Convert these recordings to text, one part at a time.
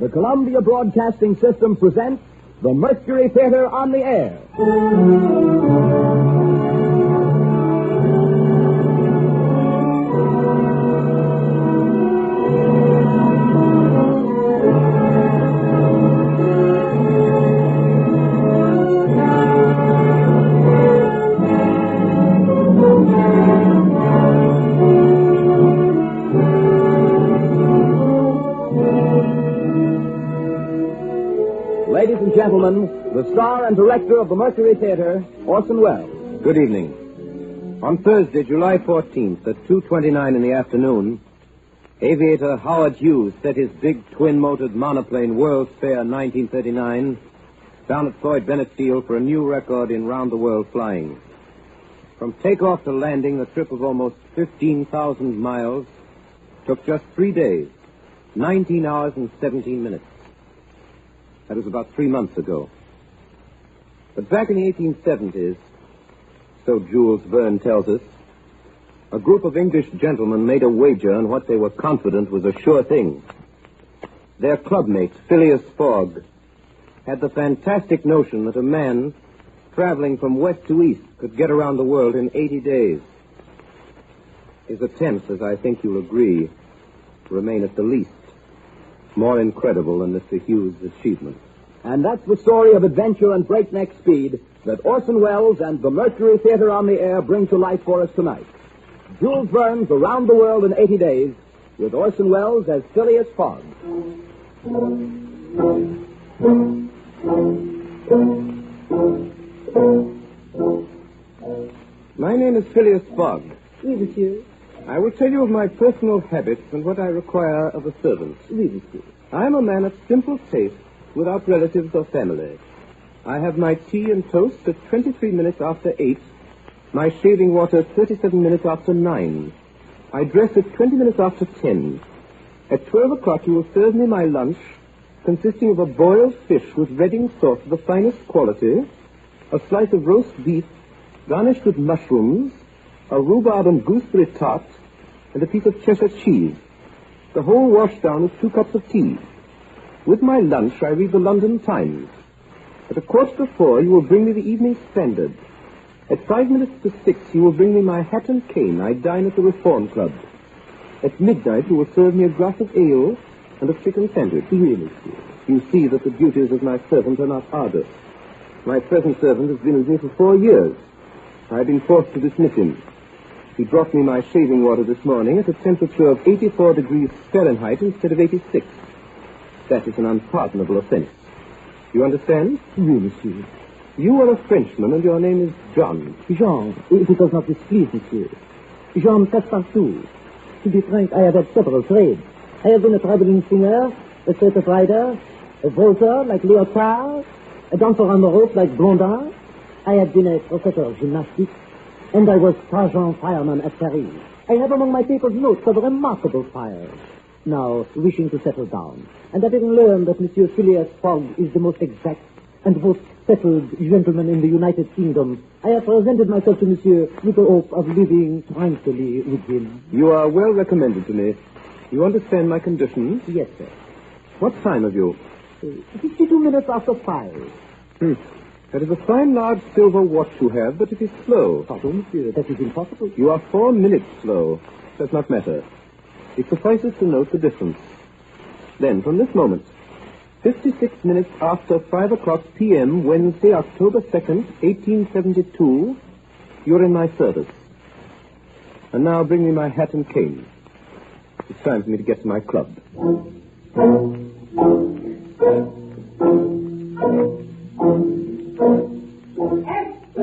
the Columbia Broadcasting System presents the Mercury Theater on the Air. Ladies and gentlemen, the star and director of the Mercury Theater, Orson Welles. Good evening. On Thursday, July 14th, at 2:29 in the afternoon, aviator Howard Hughes set his big twin-motored monoplane World's Fair 1939 down at Floyd Bennett Field for a new record in round-the-world flying. From takeoff to landing, a trip of almost 15,000 miles took just 3 days, 19 hours and 17 minutes. That was about 3 months ago. But back in the 1870s, so Jules Verne tells us, a group of English gentlemen made a wager on what they were confident was a sure thing. Their clubmate, Phileas Fogg, had the fantastic notion that a man traveling from west to east could get around the world in 80 days. His attempts, as I think you'll agree, remain at the least more incredible than Mr. Hughes' achievement. And that's the story of adventure and breakneck speed that Orson Welles and the Mercury Theater on the Air bring to life for us tonight. Jules Verne's Around the World in 80 Days, with Orson Welles as Phileas Fogg. My name is Phileas Fogg. Oui, monsieur. I will tell you of my personal habits and what I require of a servant. Oui, monsieur. I am a man of simple taste, without relatives or family. I have my tea and toast at 23 minutes after 8, my shaving water at 37 minutes after 9. I dress at 20 minutes after 10. At 12 o'clock you will serve me my lunch, consisting of a boiled fish with Reading sauce of the finest quality, a slice of roast beef garnished with mushrooms, a rhubarb and gooseberry tart, and a piece of Cheshire cheese. The whole washed down with 2 cups of tea. With my lunch, I read the London Times. At 4:15, you will bring me the Evening Standard. At 5 minutes to 6, you will bring me my hat and cane. I dine at the Reform Club. At midnight, you will serve me a glass of ale and a chicken sandwich. Really, you see that the duties of my servant are not arduous. My present servant has been with me for 4 years. I have been forced to dismiss him. He brought me my shaving water this morning at a temperature of 84 degrees Fahrenheit instead of 86. That is an unpardonable offense. You understand? Oui, monsieur. You are a Frenchman, and your name is John. Jean, if it does not displease, monsieur. Jean Passepartout. To be frank, I have had several trades. I have been a traveling singer, a circus rider, a vaulter like Léotard, a dancer on the rope like Blondin. I have been a professor of gymnastics, and I was sergeant fireman at Paris. I have among my papers notes of remarkable fires. Now, wishing to settle down, and having learned that Monsieur Phileas Fogg is the most exact and most settled gentleman in the United Kingdom, I have presented myself to Monsieur with the hope of living tranquilly with him. You are well recommended to me. You understand my conditions? Yes, sir. What time have you? 52 minutes after 5. That is a fine large silver watch you have, but it is slow. Pardon, monsieur, that is impossible. You are 4 minutes slow. Does not matter. It suffices to note the difference. Then, from this moment, 56 minutes after 5 o'clock p.m., Wednesday, October 2nd, 1872, you're in my service. And now bring me my hat and cane. It's time for me to get to my club.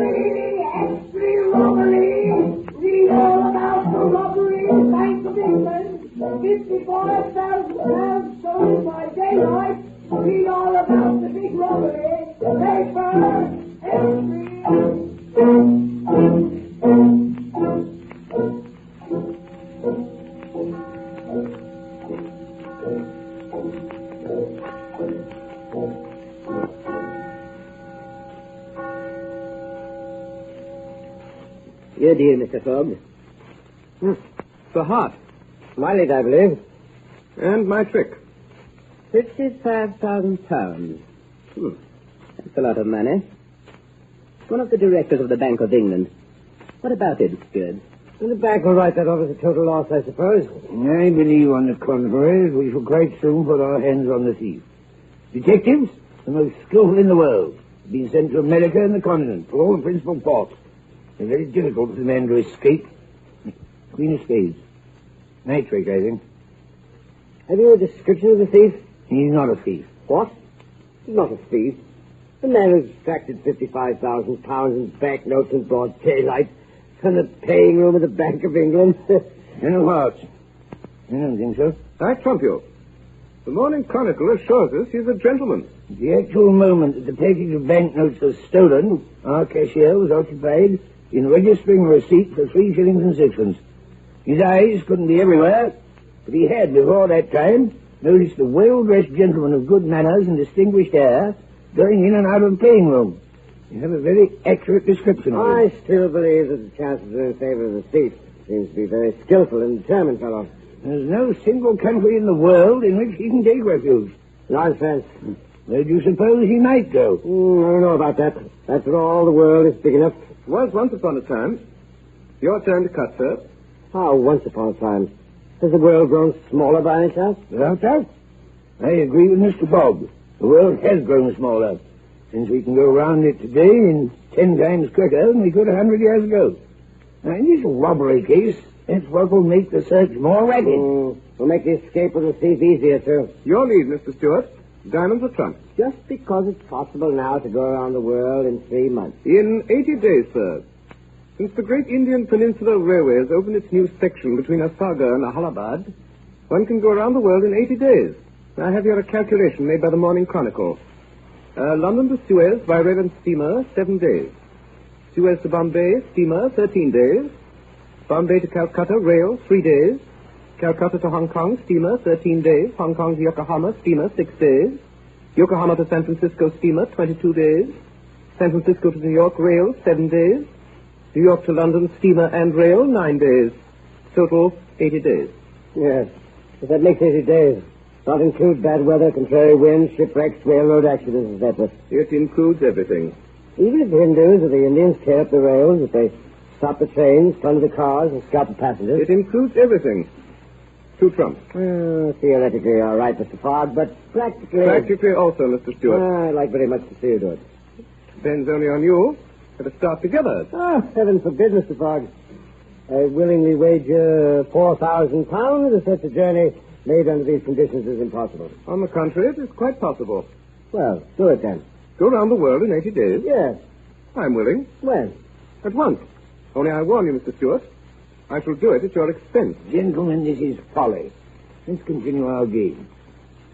Esprit robbery. Read all about the robbery in the Bank of England. 54,000 pounds stolen by daylight. Read all about the big robbery. The paper. Your deal, Mr. Fogg. The heart. Mileage, I believe. And my trick. £55,000. That's a lot of money. One of the directors of the Bank of England. What about it, Stuart? The bank will write that off as a total loss, I suppose. I believe, on the contrary, we shall quite soon put our hands on the thief. Detectives, the most skillful in the world, have been sent to America and the continent, for all the principal ports. It's very difficult for the man to escape. Queen of Spades. Night trick, I think. Have you a description of the thief? He's not a thief. What? He's not a thief. The man who extracted £55,000 in banknotes in broad daylight from the paying room of the Bank of England. General Hart. I don't think so. I trump you. The Morning Chronicle assures us he's a gentleman. At the actual moment that the package of banknotes was stolen, our cashier was occupied in registering a receipt for 3 shillings and sixpence. His eyes couldn't be everywhere, but he had, before that time, noticed a well-dressed gentleman of good manners and distinguished air going in and out of the playing room. You have a very accurate description of him. I still believe that the chances are in favor of the thief. Seems to be a very skillful and determined fellow. There's no single country in the world in which he can take refuge. Nonsense. Where do you suppose he might go? I don't know about that. After all, the world is big enough. Was once upon a time. Your turn to cut, sir. How once upon a time? Has the world grown smaller by any chance? Without doubt. I agree with Mr. Fogg. The world has grown smaller, since we can go round it today in 10 times quicker than we could 100 years ago. Now, in this robbery case, that's what will make the search more rapid. Will make the escape of the thief easier, too. Your lead, Mr. Stewart. Diamonds or trump? Just because it's possible now to go around the world in 3 months. In 80 days, sir. Since the great Indian Peninsula Railway has opened its new section between Asagar and Allahabad, one can go around the world in 80 days. I have here a calculation made by the Morning Chronicle. London to Suez by rail and steamer, 7 days. Suez to Bombay, steamer, 13 days. Bombay to Calcutta, rail, 3 days. Calcutta to Hong Kong, steamer, 13 days. Hong Kong to Yokohama, steamer, 6 days. Yokohama to San Francisco, steamer, 22 days. San Francisco to New York, rail, 7 days. New York to London, steamer and rail, 9 days. Total, 80 days. Yes, but that makes 80 days. Not include bad weather, contrary winds, shipwrecks, railroad accidents, etc. It includes everything. Even if the Hindus or the Indians tear up the rails, if they stop the trains, plunder the cars, and scalp the passengers. It includes everything. 2 trumps. Theoretically, you're right, Mr. Fogg, but practically... Practically also, Mr. Stewart. I'd like very much to see you do it. Depends only on you. Let us start together. Heaven forbid, Mr. Fogg. I willingly wager £4,000 that such a journey made under these conditions is impossible. On the contrary, it is quite possible. Well, do it then. Go around the world in 80 days? Yes. I'm willing. When? At once. Only I warn you, Mr. Stewart, I shall do it at your expense. Gentlemen, this is folly. Let's continue our game.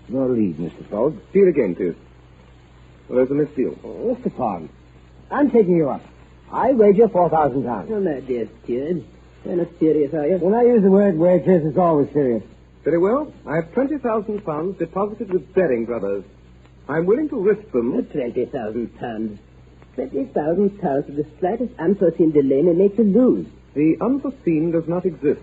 Your lead, Mr. Fogg. Deal again, please. Well, there's a misdeal. Mr. Fogg, I'm taking you up. I wager £4,000. Oh, my dear Stuart. You're not serious, are you? When I use the word wagers, it's always serious. Very well. I have £20,000 deposited with Baring Brothers. I'm willing to risk them. £20,000. £20,000 of the slightest unforeseen delay may make you lose. The unforeseen does not exist.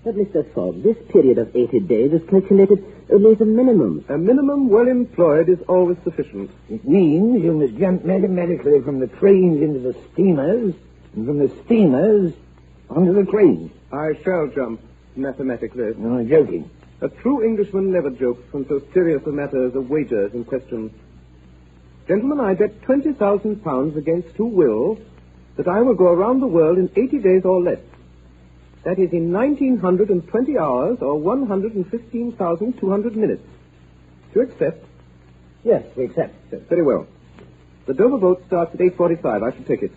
But, Mr. Fogg, this period of 80 days is calculated only as a minimum. A minimum well employed is always sufficient. It means you must jump mathematically from the trains into the steamers, and from the steamers onto the trains. I shall jump mathematically. No, I'm joking. A true Englishman never jokes when so serious a matter as a wager is in question. Gentlemen, I bet £20,000 against who will that I will go around the world in 80 days or less. That is in 1,920 hours or 115,200 minutes. Do you accept? Yes, we accept. Yes, very well. The Dover boat starts at 8:45. I shall take it.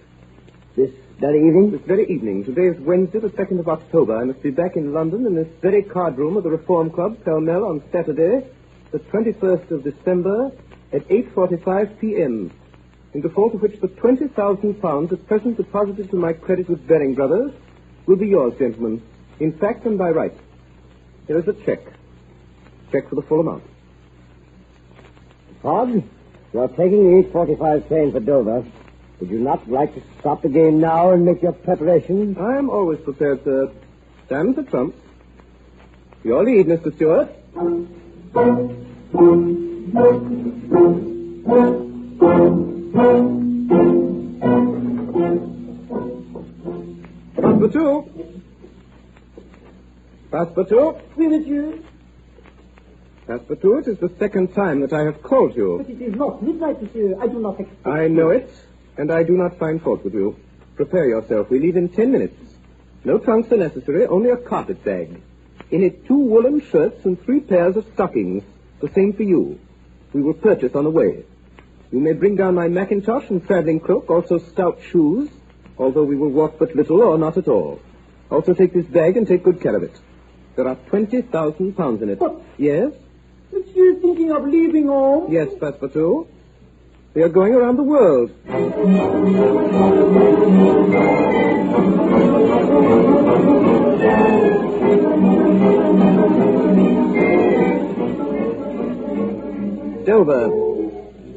This very evening? This very evening. Today is Wednesday, the 2nd of October. I must be back in London in this very card room of the Reform Club, Pall Mall, on Saturday, the 21st of December, at 8:45 p.m., in default of which the £20,000 at present deposited to my credit with Baring Brothers will be yours, gentlemen, in fact and by right. Here is a check. Check for the full amount. Fogg, you're taking the 8:45 train for Dover. Would you not like to stop the game now and make your preparations? I am always prepared, sir. Diamonds or trumps. Your lead, Mr. Stewart. Passepartout! Passepartout! Oui, monsieur. Passepartout, it is the second time that I have called you. But it is not midnight, monsieur. I do not expect... I know it, and I do not find fault with you. Prepare yourself. We leave in 10 minutes. No trunks are necessary, only a carpet bag. In it 2 woolen shirts and 3 pairs of stockings. The same for you. We will purchase on the way. You may bring down my mackintosh and traveling cloak, also stout shoes, although we will walk but little or not at all. Also take this bag and take good care of it. There are 20,000 pounds in it. But... Yes? Monsieur is thinking of leaving home? Yes, Passepartout. We are going around the world. Dover.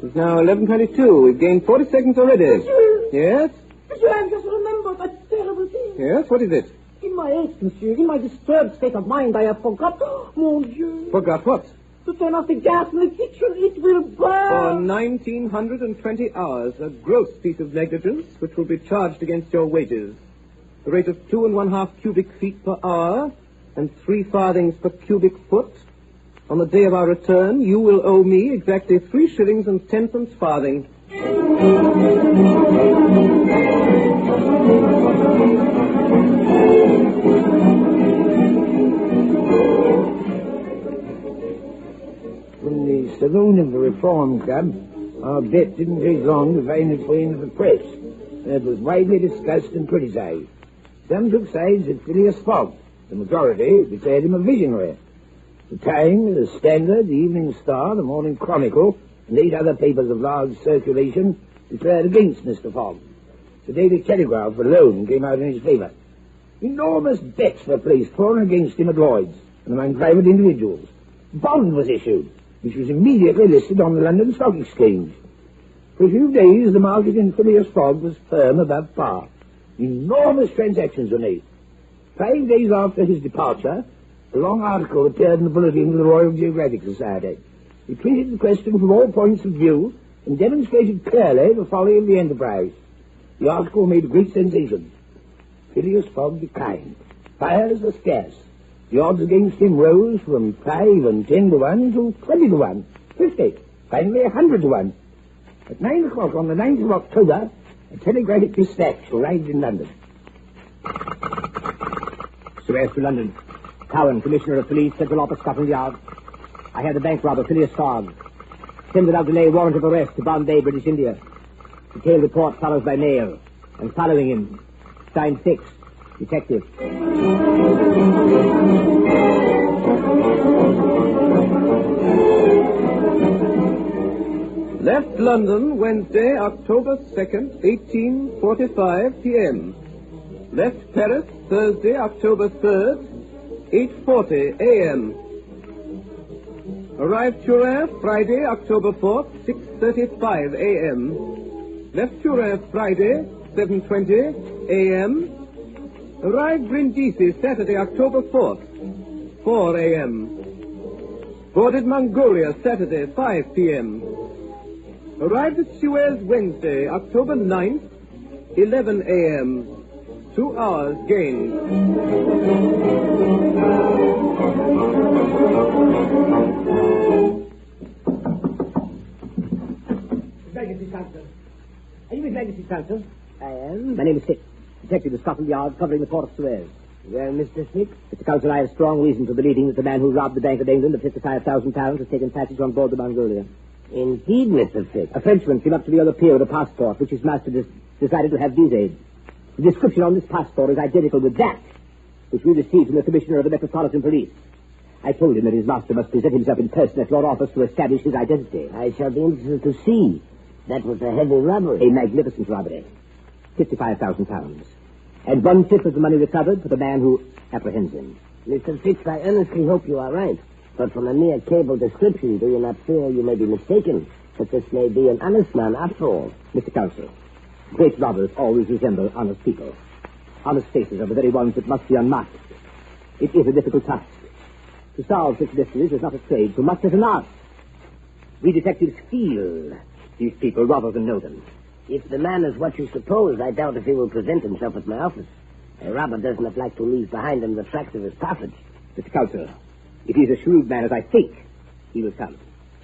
It's now 11:22. We've gained 40 seconds already. Monsieur! Yes? Monsieur, I have just remembered that terrible thing. Yes? What is it? In my haste, monsieur, in my disturbed state of mind, I have forgot... Mon Dieu! Forgot what? To turn off the gas in the kitchen. It will For burn. 1,920 hours, a gross piece of negligence which will be charged against your wages. The rate of 2 1/2 cubic feet per hour and 3 farthings per cubic foot. On the day of our return, you will owe me exactly 3 shillings and 10 farthing. From the saloon of the Reform Club, our bet didn't take long to find its way into the press. It was widely discussed and criticized. Some took sides with Phileas Fogg. The majority declared him a visionary. The Times, the Standard, the Evening Star, the Morning Chronicle, and 8 other papers of large circulation declared against Mr. Fogg. The Daily Telegraph alone came out in his favour. Enormous bets were placed for and against him at Lloyd's and among private individuals. Bond was issued, which was immediately listed on the London Stock Exchange. For a few days, the market in Phileas Fogg was firm above par. Enormous transactions were made. 5 days after his departure, a long article appeared in the bulletin of the Royal Geographic Society. It treated the question from all points of view and demonstrated clearly the folly of the enterprise. The article made a great sensation. Phileas Fogg declined. Buyers were scarce. The odds against him rose from 5 and 10 to 1 to 20 to 1, 50, finally 100 to 1. At 9 o'clock on the 9th of October, a telegraphic dispatch arrived in London. Suez to London. Cowan, Commissioner of Police, Central Office, Scotland Yard. I have the bank robber, Phileas Fogg. Send without delay warrant of arrest to Bombay, British India. Detailed report follows by mail. And following him, signed 6, Detective. Left London Wednesday, October 2nd, 18:45 p.m. Left Paris Thursday, October 3rd, 8:40 a.m. Arrived Turin Friday, October 4th, 6:35 a.m. Left Turin Friday, 7:20 a.m. Arrived Brindisi Saturday, October 4th, 4 a.m. Boarded Mongolia Saturday, 5 p.m. Arrived at Suez Wednesday, October 9th, 11 a.m. 2 hours gained. Emergency, Constable. Are you emergency, Constable? I am. My name is Fick, Detective of Scotland Yard, covering the port of Suez. Well, Mr. Fick? Mr. Constable, I have strong reason for believing that the man who robbed the Bank of England of £55,000 has taken passage on board the Mongolia. Indeed, Mr. Fick. A Frenchman came up to the other pier with a passport, which his master decided to have visaed. The description on this passport is identical with that which we received from the Commissioner of the Metropolitan Police. I told him that his master must present himself in person at your office to establish his identity. I shall be interested to see. That was a heavy robbery. A magnificent robbery. £55,000. And 1/5 of the money recovered for the man who apprehends him. Mr. Fix, I earnestly hope you are right. But from a mere cable description, do you not fear you may be mistaken? That this may be an honest man after all? Mr. Consul, great robbers always resemble honest people. Honest faces are the very ones that must be unmasked. It is a difficult task. To solve such mysteries is not a trade so much as an art. We detectives feel these people rather than know them. If the man is what you suppose, I doubt if he will present himself at my office. A robber does not like to leave behind him the tracks of his passage. Mr. Counsel, if he's a shrewd man, as I think, he will come.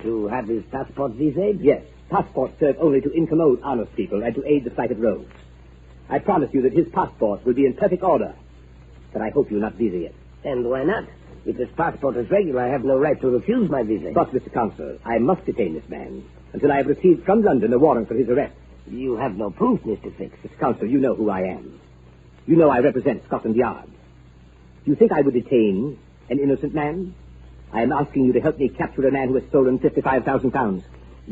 To have his passport visaed? Yes. Passports serve only to incommode honest people and to aid the flight of rogues. I promise you that his passport will be in perfect order. But I hope you'll not visa it. And why not? If his passport is regular, I have no right to refuse my visa. But, Mr. Counsel, I must detain this man until I have received from London a warrant for his arrest. You have no proof, Mr. Fix. Mr. Counsel, you know who I am. You know I represent Scotland Yard. Do you think I would detain an innocent man? I am asking you to help me capture a man who has stolen £55,000.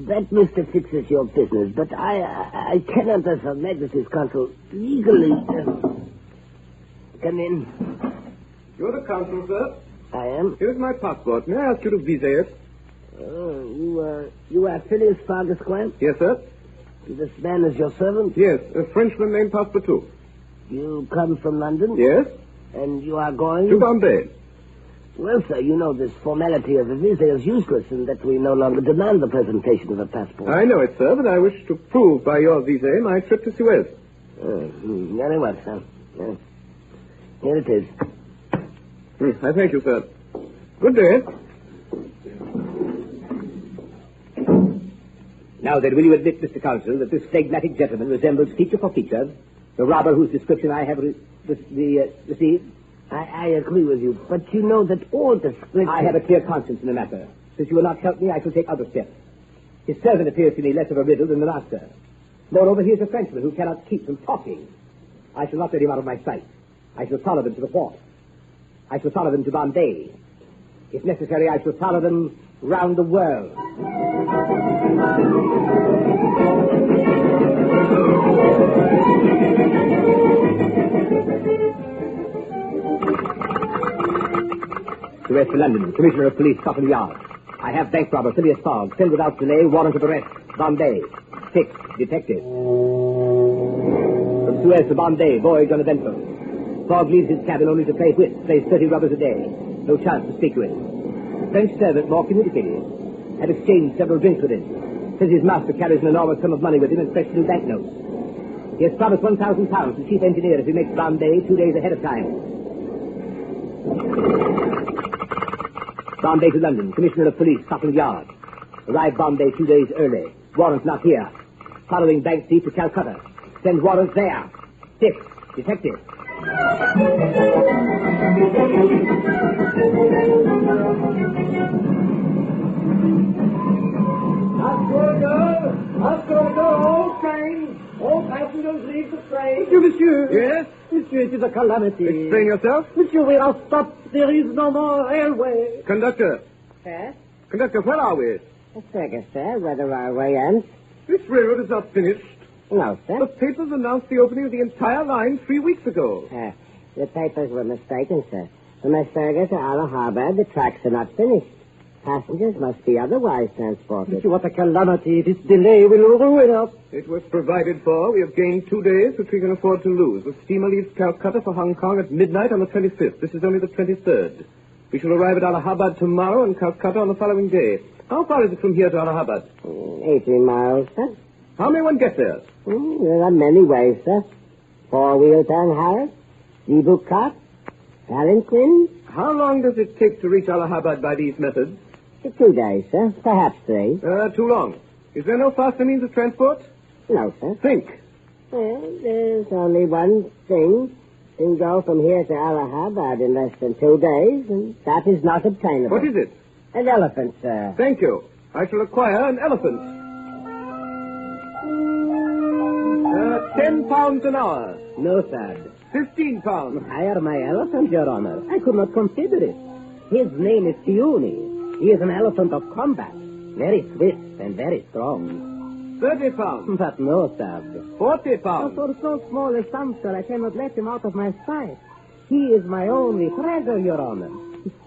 That, Mr. Fix, is your business, but I cannot, as Her Majesty's Consul, legally... Come in. You're the consul, sir. I am. Here's my passport. May I ask you to visa it? Oh, you are Phileas Fogg, Esquire? Yes, sir. This man is your servant? Yes, a Frenchman named Passepartout. You come from London? Yes. And you are going? To Bombay. Well, sir, you know this formality of a visa is useless and that we no longer demand the presentation of a passport. I know it, sir, but I wish to prove by your visa my trip to Suez. Very well, sir. Yes. Here it is. I thank you, sir. Good day. Now then, will you admit, Mr. Counsel, that this phlegmatic gentleman resembles feature for feature the robber whose description I have received? I agree with you, but you know that all description... I have a clear conscience in the matter. Since you will not help me, I shall take other steps. His servant appears to me less of a riddle than the master. Moreover, he is a Frenchman who cannot keep from talking. I shall not let him out of my sight. I shall follow them to the port. I shall follow them to Bombay. If necessary, I shall follow them round the world. To West London, Commissioner of Police, Scotland Yard. I have bank robber Phileas Fogg. Send without delay, warrant of arrest. Bombay. 6. Detective. From Suez to Bombay, voyage uneventful. Fogg leaves his cabin only to play whist, plays 30 rubbers a day. No chance to speak to him. French servant, more communicative. Had exchanged several drinks with him. Says his master carries an enormous sum of money with him in fresh new banknotes. He has promised £1,000 to chief engineer if he makes Bombay 2 days ahead of time. Bombay to London, Commissioner of Police, Scotland Yard. Arrived Bombay 2 days early. Warrant not here. Following bank thief to Calcutta. Send warrant there. 6. Detective. All trains, all passengers leave the train. Monsieur. Yes? Monsieur, it is a calamity. Explain yourself. Monsieur, we are stopped. There is no more railway. Conductor. Sir? Conductor, where are we? Second, sir, where the railway ends. This railroad is not finished. No, sir. The papers announced the opening of the entire line 3 weeks ago. The papers were mistaken, sir. From Asperger to Allahabad, the tracks are not finished. Passengers must be otherwise transported. Monsieur, what a calamity. This delay will ruin us. It was provided for. We have gained 2 days, which we can afford to lose. The steamer leaves Calcutta for Hong Kong at midnight on the 25th. This is only the 23rd. We shall arrive at Allahabad tomorrow and Calcutta on the following day. How far is it from here to Allahabad? 18 miles, sir. How may one get there? There are many ways, sir. Four-wheel tongue Harris, Zebu cart, palanquin. How long does it take to reach Allahabad by these methods? 2 days, sir. Perhaps 3. Too long. Is there no faster means of transport? No, sir. Think. Well, there's only one thing. Can go from here to Allahabad in less than 2 days, and that is not obtainable. What is it? An elephant, sir. Thank you. I shall acquire an elephant. 10 pounds an hour. No, sir. 15 pounds. Hire my elephant, Your Honor. I could not consider it. His name is Tiuni. He is an elephant of combat. Very swift and very strong. 30 pounds. But no, sir. 40 pounds. For so small a sum, sir, I cannot let him out of my sight. He is my only treasure, Your Honor.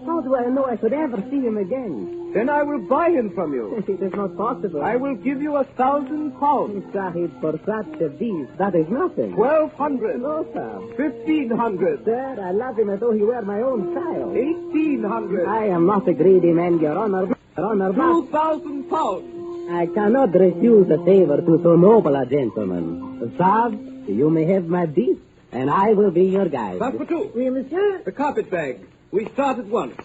How do I know I could ever see him again? Then I will buy him from you. It is not possible. I will give you 1,000 pounds. Sahib, for such a beast, that is nothing. 1,200. No, sir. 1,500. Sir, I love him as though he were my own child. 1,800. I am not a greedy man, Your Honor. Your Honor, but... 2,000 pounds. I cannot refuse a favor to so noble a gentleman. Sab, you may have my beast, and I will be your guide. Passepartout, Oui, monsieur? the carpet bag. We start at once.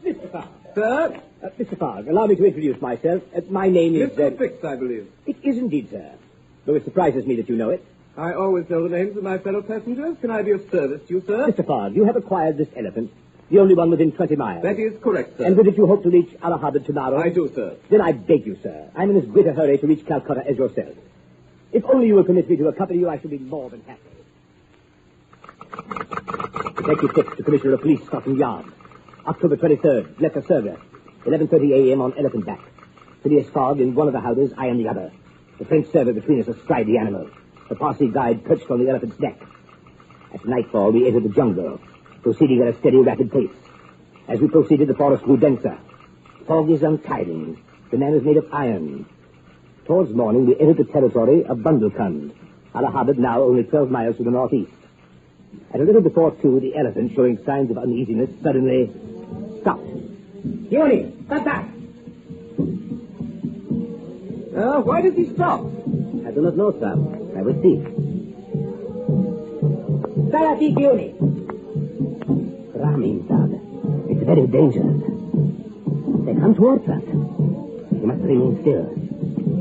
Mr. Fogg. Sir? Mr. Fogg, allow me to introduce myself. My name is... Mr. Fix, I believe. It is indeed, sir. Though it surprises me that you know it. I always know the names of my fellow passengers. Can I be of service to you, sir? Mr. Fogg, you have acquired this elephant, the only one within 20 miles. That is correct, sir. And with it you hope to reach Allahabad tomorrow? I do, sir. Then I beg you, sir. I'm in as great a hurry to reach Calcutta as yourself. If only you will permit me to accompany you, I shall be more than happy. Detective Fix, the Commissioner of Police, Scotland Yard. October 23rd, letter server. 11:30 a.m. on Elephant Back. Phileas Fogg in one of the houses, I in the other. The French server between us astride the animal. The Parsi guide perched on the elephant's neck. At nightfall, we entered the jungle, proceeding at a steady, rapid pace. As we proceeded, the forest grew denser. Fog is untiring. The man is made of iron. Towards morning, we entered the territory of Bundelkund. Allahabad now only 12 miles to the northeast. At a little before 2, the elephant, showing signs of uneasiness, suddenly stopped. Yoni, stop back! Why did he stop? I do not know, sir. I will see. Sarati Yoni. Ramin, sir. It's very dangerous. They come towards us. We must remain still.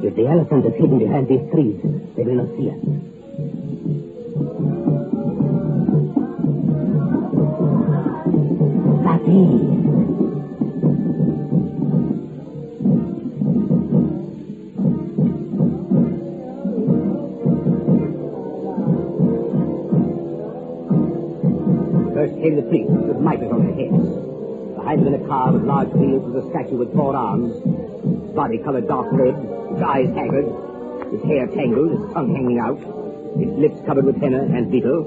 If the elephant is hidden behind these trees, they will not see us. Sati. First came the priests with mitres on their heads. Behind them in a car with large wheels was a statue with 4 arms, his body colored dark red, his eyes haggard, his hair tangled, his tongue hanging out, his lips covered with henna and beetle.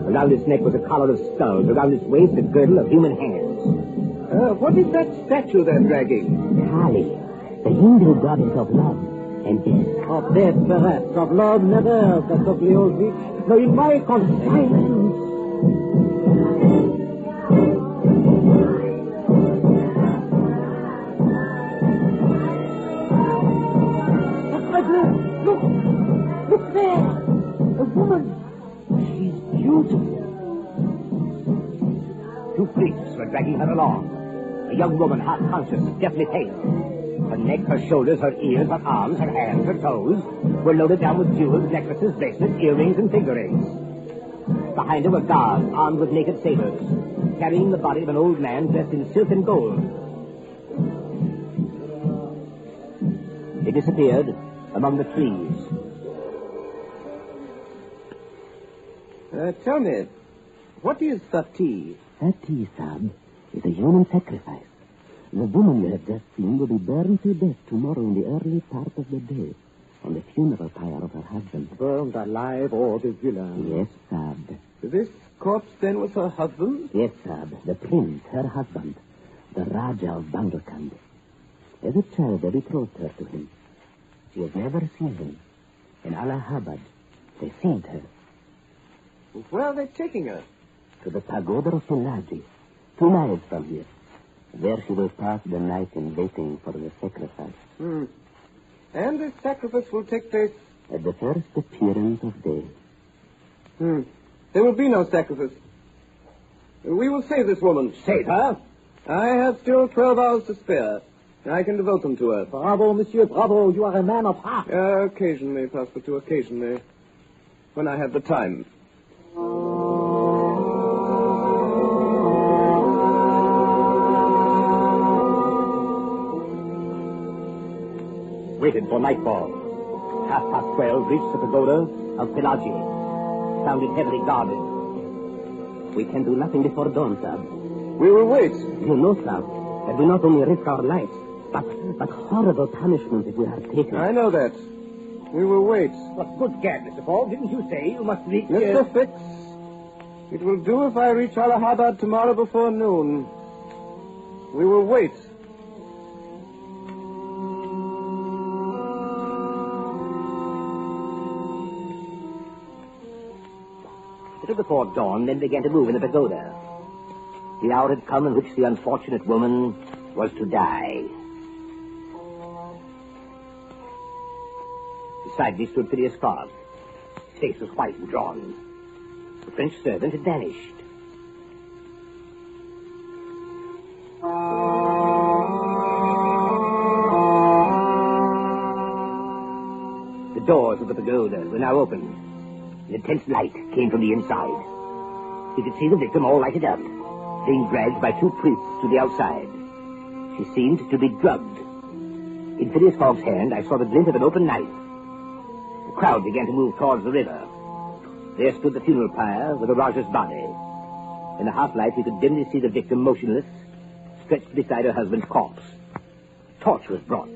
Around his neck was a collar of skulls, around his waist a girdle of human hands. What is that statue they're dragging? Kali, the Hindu goddess of love and death. Of death, perhaps. Of love, never, Kasogliovich. No, in my confinement. Look there! A woman! She's beautiful. 2 priests were dragging her along. A young woman, half conscious, deathly pale. Her neck, her shoulders, her ears, her arms, her hands, her toes were loaded down with jewels, necklaces, bracelets, earrings, and finger rings. Behind her were guards armed with naked sabers, carrying the body of an old man dressed in silk and gold. They disappeared among the trees. Tell me, what is sati? Sati, Sab, is a human sacrifice. The woman you have just seen will be burned to death tomorrow in the early part of the day, on the funeral pyre of her husband. Burned alive or the villain? Yes, Sab. This corpse, then, was her husband? Yes, Sab. The prince, her husband, the Raja of Bundelkund. As a child, they betrothed her to him. She has never seen him. In Allahabad, they seized her. Where are they taking her? To the pagoda of Sulaji, 2 miles from here. There she will pass the night in waiting for the sacrifice. And this sacrifice will take place? At the first appearance of day. There will be no sacrifice. We will save this woman. Save her? I have still 12 hours to spare. I can devote them to her. Bravo, monsieur, bravo. You are a man of heart. Occasionally, Passepartout, occasionally. When I have the time. Waited for nightfall. 12:30 reached the pagoda of Pilaji. Found it heavily guarded. We can do nothing before dawn, Sab. We will wait. You know, Sab, that we not only risk our lives, but horrible punishment if we are taken. I know that. We will wait. What good gad, Mr. Fogg. Didn't you say you must reach... Mr. Fix, it will do if I reach Allahabad tomorrow before noon. We will wait. Little before dawn, men began to move in the pagoda. The hour had come in which the unfortunate woman was to die. Beside me stood Phileas Fogg. His face was white and drawn. The French servant had vanished. The doors of the pagoda were now open. An intense light came from the inside. He could see the victim all lighted up, being dragged by two priests to the outside. She seemed to be drugged. In Phileas Fogg's hand, I saw the glint of an open knife. The crowd began to move towards the river. There stood the funeral pyre with the Rajah's body. In the half-light, we could dimly see the victim motionless, stretched beside her husband's corpse. A torch was brought.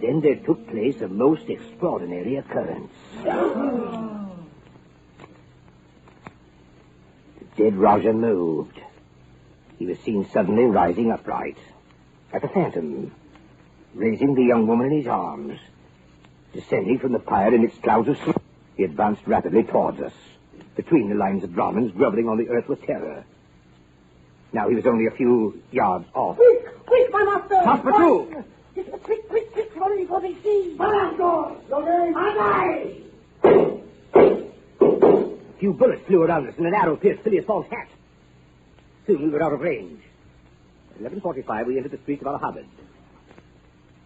Then there took place a most extraordinary occurrence. The dead Rajah moved. He was seen suddenly rising upright, like a phantom, raising the young woman in his arms. Descending from the pyre in its clouds of smoke, he advanced rapidly towards us, between the lines of Brahmins groveling on the earth with terror. Now he was only a few yards off. Quick, quick, my master! Stop for two! Quick, quick, quick, run before they see! Master! Okay! A few bullets flew around us, and an arrow pierced Phileas Fogg's hat. Soon we were out of range. At 11:45, we entered the street of Allahabad.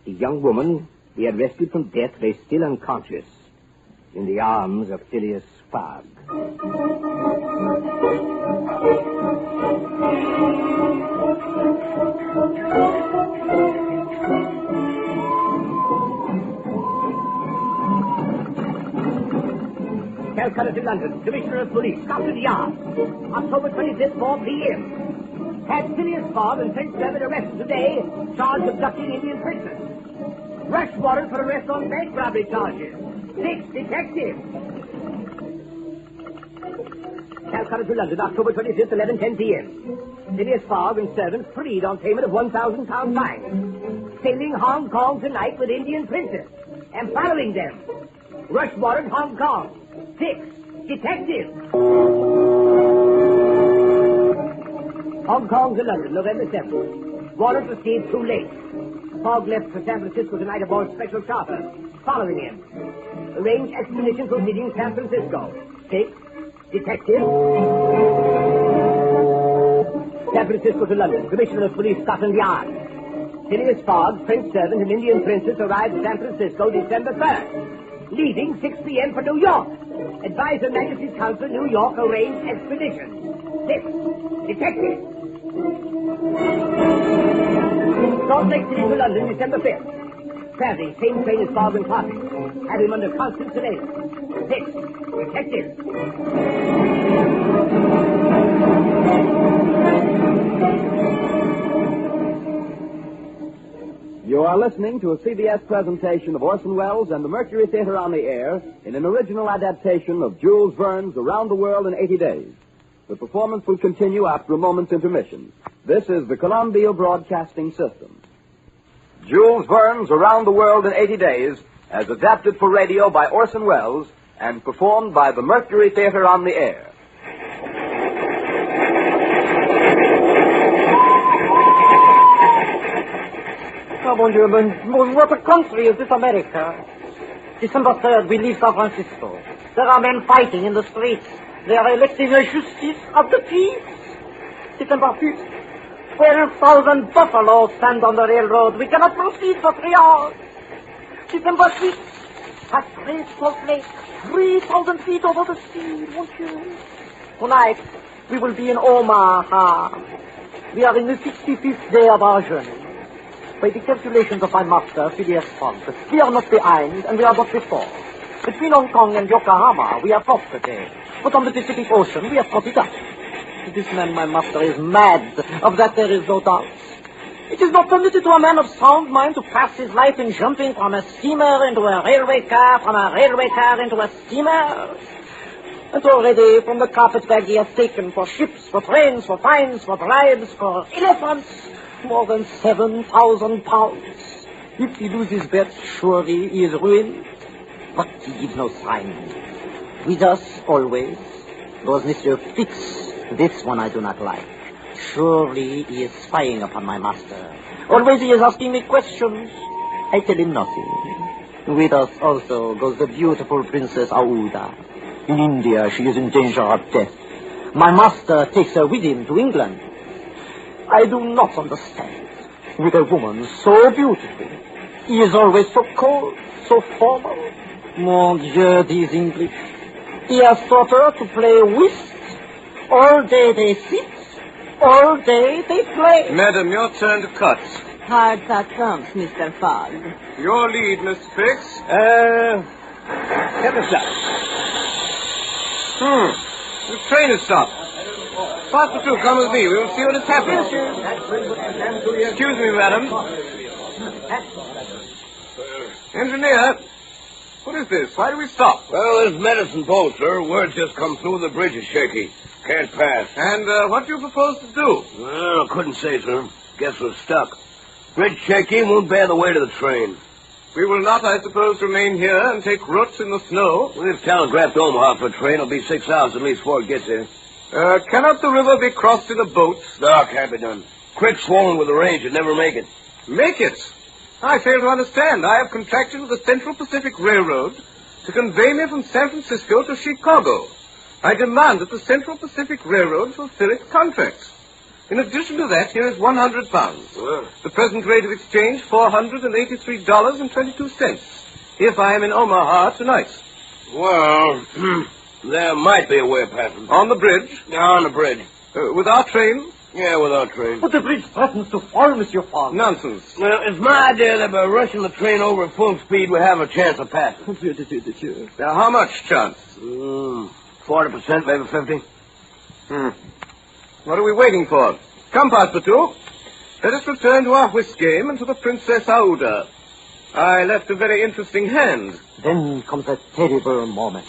The young woman we had rescued from death lay still unconscious in the arms of Phileas Fogg. Calcutta to London, Commissioner of Police, Scotland Yard, October 25th, 4 p.m. Had Phileas Fogg and French servant arrested today, charged of abducting Indian prisoners. Rush warrant for arrest on bank robbery charges. 6 detectives. Calcutta to London, October 25th, 11:10 p.m. Phileas Fogg and servants freed on payment of £1,000 fine. Sailing Hong Kong tonight with Indian princess and following them. Rush warrant, Hong Kong. 6 detectives. Hong Kong to London, November 7th. Warrant received too late. Fogg left for San Francisco tonight aboard special charter. Following him. Arrange expedition proceeding San Francisco. 6 detectives. San Francisco to London. Commissioner of Police, Scotland Yard. Phileas Fogg, French servant and Indian princess arrived at San Francisco December 3rd. Leaving 6 p.m. for New York. Advise Her Majesty's Council, New York, arrange expedition. 6 detectives. Salt Lake City to London, December 5th. Traveling, same train as Fogg and Clark. Have him under constant surveillance. 6 detectives. You are listening to a CBS presentation of Orson Welles and the Mercury Theater on the Air in an original adaptation of Jules Verne's Around the World in 80 Days. The performance will continue after a moment's intermission. This is the Columbia Broadcasting System. Jules Verne's Around the World in 80 Days, as adapted for radio by Orson Welles and performed by the Mercury Theater on the Air. Oh, mon Dieu, what a country is this America? December 3rd, we leave San Francisco. There are men fighting in the streets. They are electing a justice of the peace. December 5th, 12,000 buffaloes stand on the railroad. We cannot proceed for 3 hours. December 6th, at Great Salt Lake, 3,000 feet over the sea, monsieur. Tonight, we will be in Omaha. We are in the 65th day of our journey. By the calculations of my master, Phileas Fogg, we are not behind and we are not before. Between Hong Kong and Yokohama, we are 40 days. But on the Pacific Ocean, we are 40 days. This man, my master, is mad. Of that there is no doubt. It is not permitted to a man of sound mind to pass his life in jumping from a steamer into a railway car, from a railway car into a steamer. And already, from the carpetbag he has taken for ships, for trains, for fines, for bribes, for elephants, more than 7,000 pounds. If he loses bet, surely he is ruined. But he gives no sign. With us, always, was Monsieur Fix, This one I do not like. Surely he is spying upon my master. Always he is asking me questions. I tell him nothing. With us also goes the beautiful Princess Aouda. In India she is in danger of death. My master takes her with him to England. I do not understand. With a woman so beautiful, he is always so cold, so formal. Mon Dieu, these English. He has taught her to play whist. All day they sit, all day they play. Madam, your turn to cut. Hard cut comes, Mr. Fogg. Your lead, Mr. Fix. 7 o'clock. The train has stopped. Faster two, come with me. We will see what has happened. Excuse me, madam. Engineer, what is this? Why do we stop? Well, there's medicine boat, sir. Word just come through. The bridge is shaky. Can't pass. And what do you propose to do? Well, couldn't say, sir. Guess we're stuck. Bridge shaky, won't bear the weight of the train. We will not, I suppose, remain here and take roots in the snow. We've telegraphed Omaha for a train. It'll be 6 hours at least before it gets here. Cannot the river be crossed in a boat? No, can't be done. Creek swollen with the rain. You'd never make it. Make it? I fail to understand. I have contracted with the Central Pacific Railroad to convey me from San Francisco to Chicago. I demand that the Central Pacific Railroad fulfill its contract. In addition to that, here is £100. Well. The present rate of exchange, $483.22, if I am in Omaha tonight. Well, there might be a way of passing. On the bridge? Yeah, on the bridge. With our train? Yeah, with our train. But the bridge threatens to fall, Monsieur Fogg. Nonsense. Well, it's my idea that by rushing the train over at full speed, we have a chance of passing. Now, how much chance? 40%, maybe 50. What are we waiting for? Come, Passepartout. Let us return to our whist game and to the Princess Aouda. I left a very interesting hand. Then comes a terrible moment.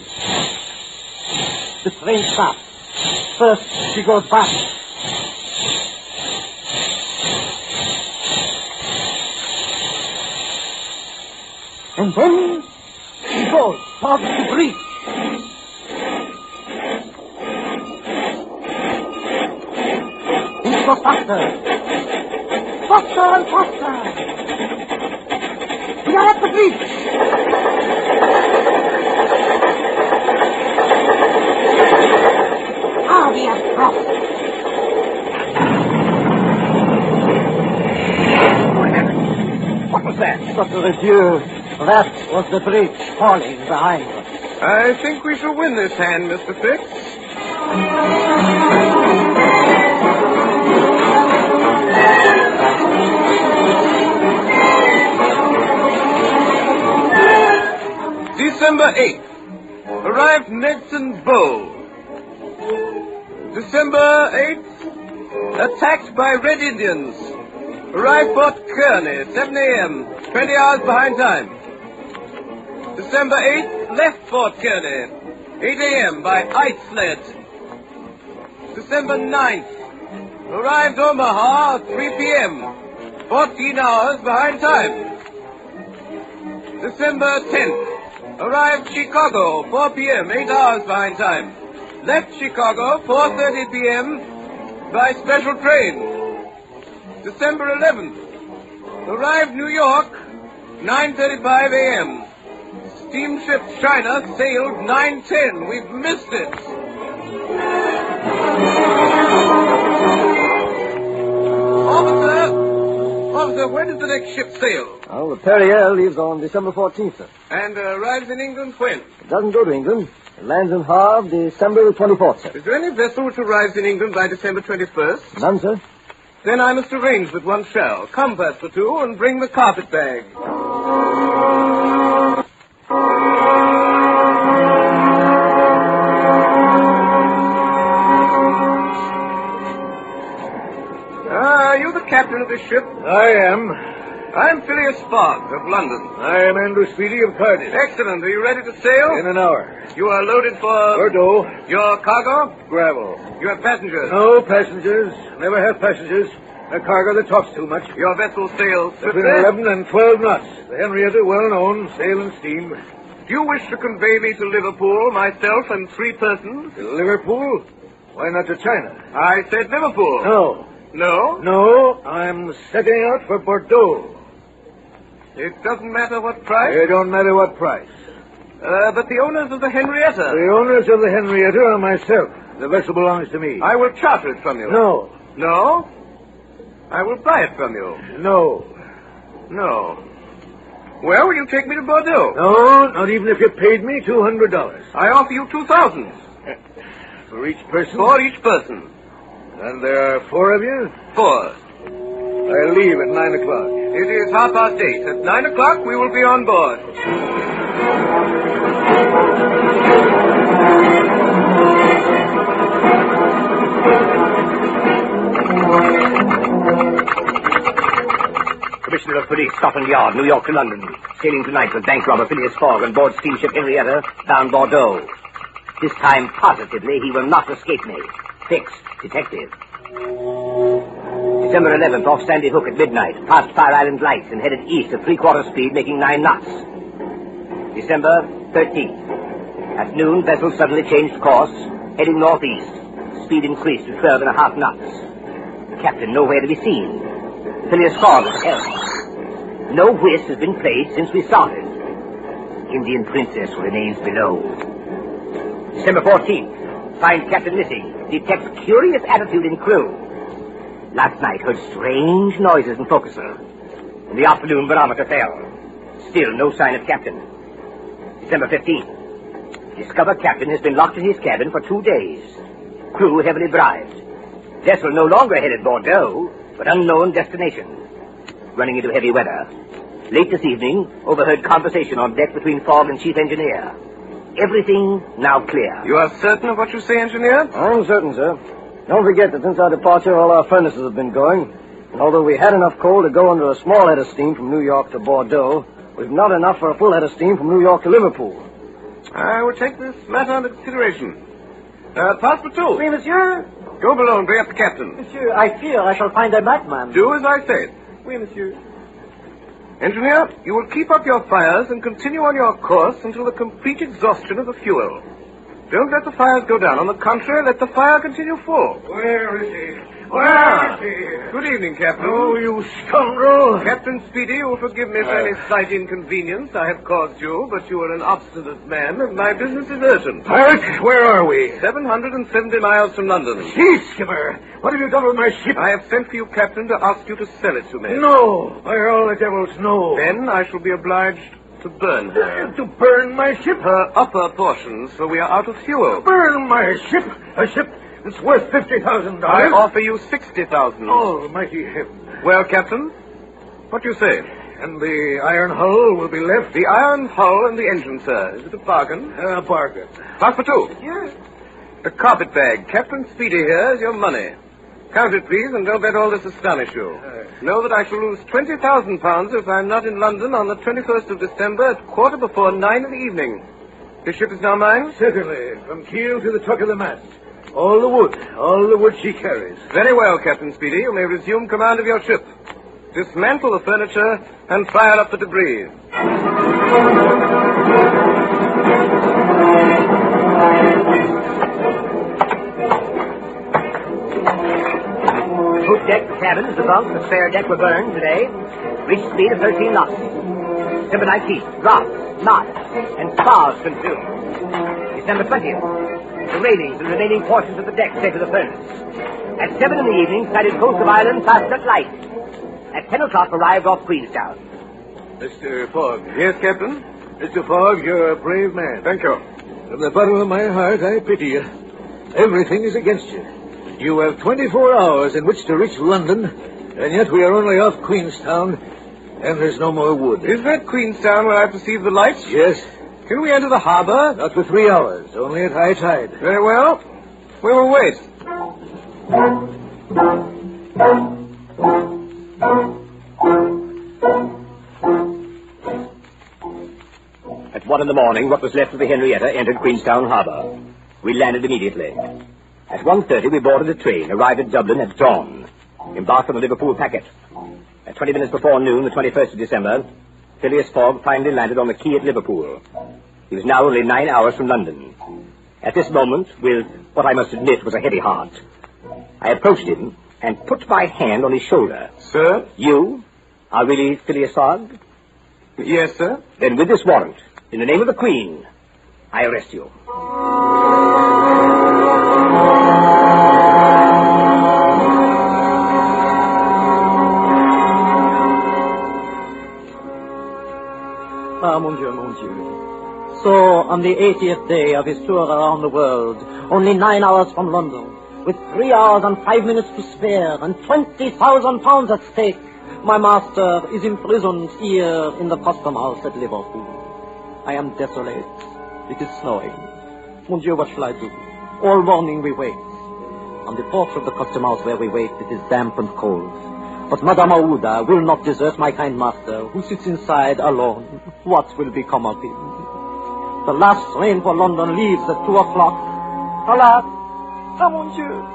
The train stops. First, she goes back. And then she goes towards the bridge. It goes faster. Faster and faster. We are at the bridge. Ah, we have crossed. What was that? Sacre Dieu, that was the bridge falling behind us. I think we shall win this hand, Mr. Fix. December 8th. Arrived Medicine Bow. December 8th. Attacked by Red Indians. Arrived Fort Kearney, 7 a.m., 20 hours behind time. December 8th, left Fort Kearney, 8 a.m. by ice sled. December 9th, arrived Omaha, 3 p.m., 14 hours behind time. December 10th, arrived Chicago, 4 p.m., 8 hours behind time. Left Chicago, 4:30 p.m., by special train. December 11th, arrived New York, 9:35 a.m. Steamship China sailed 9:10. We've missed it. Officer, when does the next ship sail? Well, the Perrier leaves on December 14th, sir. And arrives in England when? It doesn't go to England. It lands in Havre December 24th, sir. Is there any vessel which arrives in England by December 21st? None, sir. Then I must arrange that one shall. Come, Passepartout, and bring the carpet bag. Are you the captain of this ship? I am. I'm Phileas Fogg of London. I am Andrew Speedy of Cardiff. Excellent. Are you ready to sail? In an hour. You are loaded for... Bordeaux. Your cargo? Gravel. You have passengers? No passengers. Never have passengers. A cargo that talks too much. Your vessel sails Between 11 and 12 knots. The Henrietta, well known, sail and steam. Do you wish to convey me to Liverpool, myself and 3 persons? Liverpool? Why not to China? I said Liverpool. No. No? No, I'm setting out for Bordeaux. It doesn't matter what price? It don't matter what price. But the owners of the Henrietta. The owners of the Henrietta are myself. The vessel belongs to me. I will charter it from you. No. No? I will buy it from you. No. No. Well, will you take me to Bordeaux? No, not even if you paid me $200. I offer you 2,000. For each person? For each person. And there are 4 of you? 4. I leave at 9 o'clock. It is 8:30. At 9 o'clock, we will be on board. Commissioner of Police, Scotland Yard, New York to London. Sailing tonight with bank robber Phileas Fogg on board steamship Henrietta, bound Bordeaux. This time, positively, he will not escape me. Fixed. Detective. December 11th, off Sandy Hook at midnight, past Fire Island Lights and headed east at 3/4 speed, making 9 knots. December 13th. At noon, vessel suddenly changed course, heading northeast. Speed increased to 12.5 knots. Captain nowhere to be seen. Phileas Fogg at the helm. No whist has been played since we started. Indian Princess remains below. December 14th. Find captain missing. Detects curious attitude in crew. Last night heard strange noises in forecastle. In the afternoon, barometer fell. Still no sign of captain. December 15th. Discover captain has been locked in his cabin for 2 days. Crew heavily bribed. Vessel no longer headed Bordeaux, but unknown destination. Running into heavy weather. Late this evening, overheard conversation on deck between Fogg and chief engineer. Everything now clear. You are certain of what you say, engineer? I'm certain, sir. Don't forget that since our departure, all our furnaces have been going. And although we had enough coal to go under a small head of steam from New York to Bordeaux, we've not enough for a full head of steam from New York to Liverpool. I will take this matter under consideration. Passport 2. Oui, monsieur. Go below and bring up the captain. Monsieur, I fear I shall find a madman. Do as I said. Oui, monsieur. Engineer, you will keep up your fires and continue on your course until the complete exhaustion of the fuel. Don't let the fires go down. On the contrary, let the fire continue full. Where is he? Where is he? Good evening, Captain. Oh, you scoundrel! Captain Speedy, you will forgive me for any slight inconvenience I have caused you, but you are an obstinate man, and my business is urgent. Pirate, where are we? 770 miles from London. Gee, skipper, what have you done with my ship? I have sent for you, Captain, to ask you to sell it to me. No, by all the devils, no. Then I shall be obliged to burn her. To burn my ship? Her upper portions, for we are out of fuel. Burn my ship? A ship that's worth $50,000? I offer you 60,000. Almighty heaven. Well, Captain, what do you say? And the iron hull will be left? The iron hull and the engine, sir. Is it a bargain? A bargain. Passport 2. Yes. The carpet bag. Captain Speedy here is your money. Count it, please, and don't let all this astonish you. Know that I shall lose £20,000 if I'm not in London on the 21st of December at 9:15 in the evening. This ship is now mine? Certainly, from keel to the truck of the mast. All the wood she carries. Very well, Captain Speedy. You may resume command of your ship. Dismantle the furniture and fire up the debris. Poop deck, the cabins, the bunk, the spare deck were burned today. Reached speed of 13 knots. December 19th, rocks, knots, and spars consumed. December 20th, the railings and remaining portions of the deck sent to the furnace. At 7 in the evening, sighted coast of Ireland, passed at light. At 10 o'clock, arrived off Queenstown. Mr. Fogg. Yes, Captain? Mr. Fogg, you're a brave man. Thank you. From the bottom of my heart, I pity you. Everything is against you. You have 24 hours in which to reach London, and yet we are only off Queenstown, and there's no more wood. Is that Queenstown where I perceive the lights? Yes. Can we enter the harbor? Not for 3 hours, only at high tide. Very well. We will wait. At 1 in the morning, what was left of the Henrietta entered Queenstown Harbor. We landed immediately. At 1:30, we boarded a train, arrived at Dublin at dawn, embarked on the Liverpool packet. At 20 minutes before noon, the 21st of December, Phileas Fogg finally landed on the quay at Liverpool. He was now only 9 hours from London. At this moment, with what I must admit was a heavy heart, I approached him and put my hand on his shoulder. Sir? You are really Phileas Fogg? Yes, sir. Then with this warrant, in the name of the Queen, I arrest you. Ah, mon Dieu, mon Dieu. So, on the 80th day of his tour around the world, only 9 hours from London, with 3 hours and 5 minutes to spare, and 20,000 pounds at stake, my master is imprisoned here in the custom house at Liverpool. I am desolate. It is snowing. Mon Dieu, what shall I do? All morning we wait. On the porch of the custom house where we wait, it is damp and cold. But Madame Aouda will not desert my kind master, who sits inside alone. What will become of him? The last train for London leaves at 2 o'clock. Alas! Ah, mon Dieu!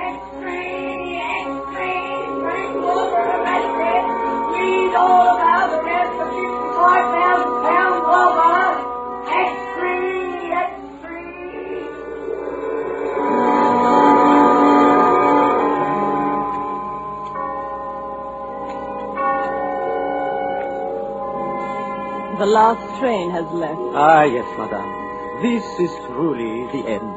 Extreme, bring over arrested. Read all about the rest of 55,000 pounds over. Extreme. The last train has left. Ah, yes, madame. This is truly the end.